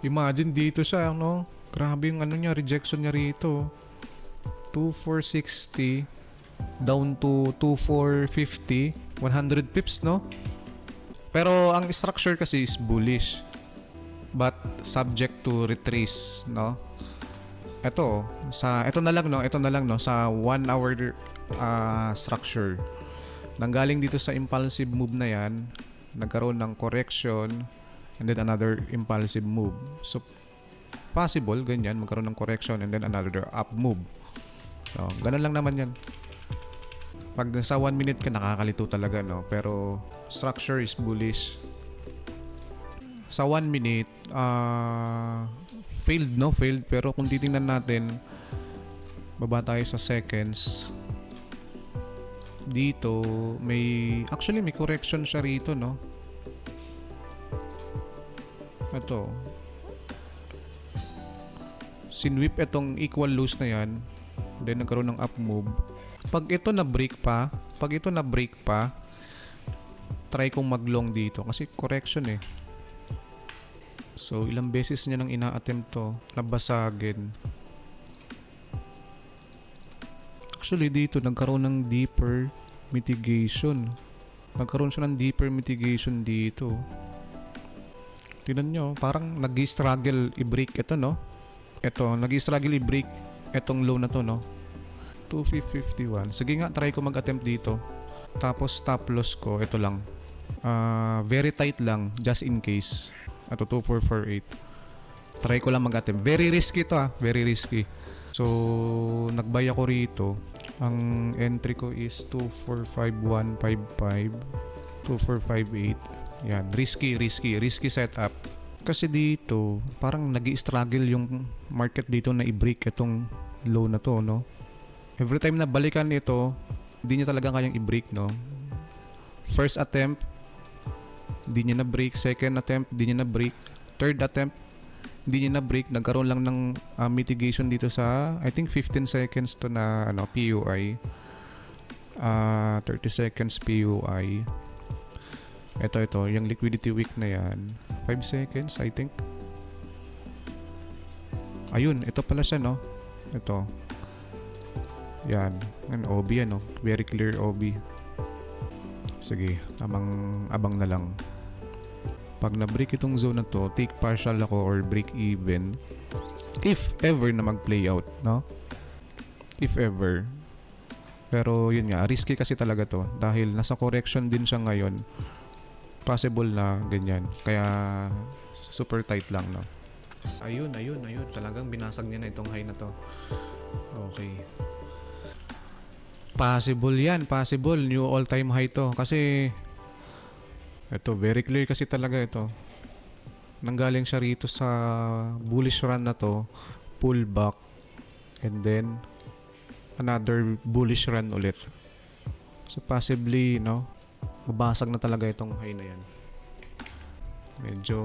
Imagine dito siya, no? Grabe yung ano niya, rejection niya rito. 2460 down to 2450, 100 pips, no? Pero ang structure kasi is bullish, but subject to retrace, no? Ito na lang, no, sa 1 hour structure. Nanggaling dito sa impulsive move na yan, nagkaroon ng correction and then another impulsive move. So possible ganyan, magkaroon ng correction and then another up move. So, ganun lang naman yan. Pag sa 1 minute ka, nakakalito talaga, no? Pero structure is bullish. Sa 1 minute, failed, no? Failed. Pero kung titingnan natin, baba tayo sa seconds. Dito, may correction siya rito, no? Ito. Sinwip itong equal lows na yan. Then nagkaroon ng up move. Pag ito na break pa, try kong mag-long dito kasi correction eh. So ilang beses niya nang ina-attempt to, nabasagin. Actually dito nagkaroon ng deeper mitigation. Nagkaroon siya ng deeper mitigation dito. Tingnan nyo, parang nag-struggle i-break ito, no? Ito, nag-struggle i-break itong low na to, no? 251. Sige nga, try ko mag-attempt dito. Tapos stop loss ko, ito lang. Very tight lang, just in case. Ito, 2448. Try ko lang mag-attempt. Very risky to, very risky. So, nag-buy ako rito. Ang entry ko is 245155, 2458. Yan, risky setup. Kasi dito, parang nag-i-struggle yung market dito na i-break itong low na to, no? Every time na balikan ito, hindi niya talaga kayang i-break, no? First attempt, hindi niya na-break. Second attempt, hindi niya na-break. Third attempt, hindi niya na-break. Nagkaroon lang ng mitigation dito sa, I think 15 seconds to na PUI. 30 seconds PUI. Ito, yung liquidity week na yan. 5 seconds, I think. Ayun, ito pala siya, no? Ito. Yan. Ang OB, ano? Very clear OB. Sige, abang na lang. Pag na-break itong zone na to, take partial ako or break even. If ever na mag-play out, no? If ever. Pero yun nga, risky kasi talaga to. Dahil nasa correction din siya ngayon. Possible na ganyan. Kaya super tight lang, no? Ayun. Talagang binasag niya na itong high na to. Okay. Possible yan. Possible. New all-time high to. Kasi ito, very clear kasi talaga ito. Nanggaling siya rito sa bullish run na to. Pull back. And then another bullish run ulit. So possibly, no? Mabasag na talaga itong high na yan. Medyo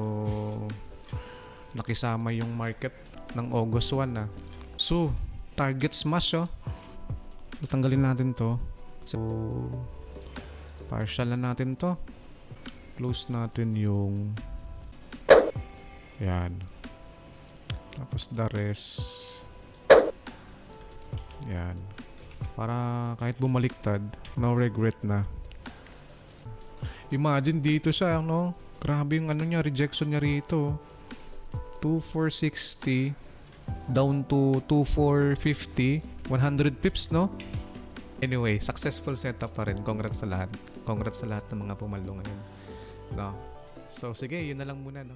nakisama yung market ng August 1 na. So, target smash, oh. Tatanggalin natin to. So, partial na natin to. Close natin yung yan. Tapos the rest. Yan. Para kahit bumaliktad, no regret na. Imagine dito siya, no? Grabe yung niya, rejection niya rito. 2460 down to 2450, 100 pips, no? Anyway, successful setup pa rin. Congrats sa lahat. Congrats sa lahat ng mga pumalo ngayon. No? So, sige, yun na lang muna, no?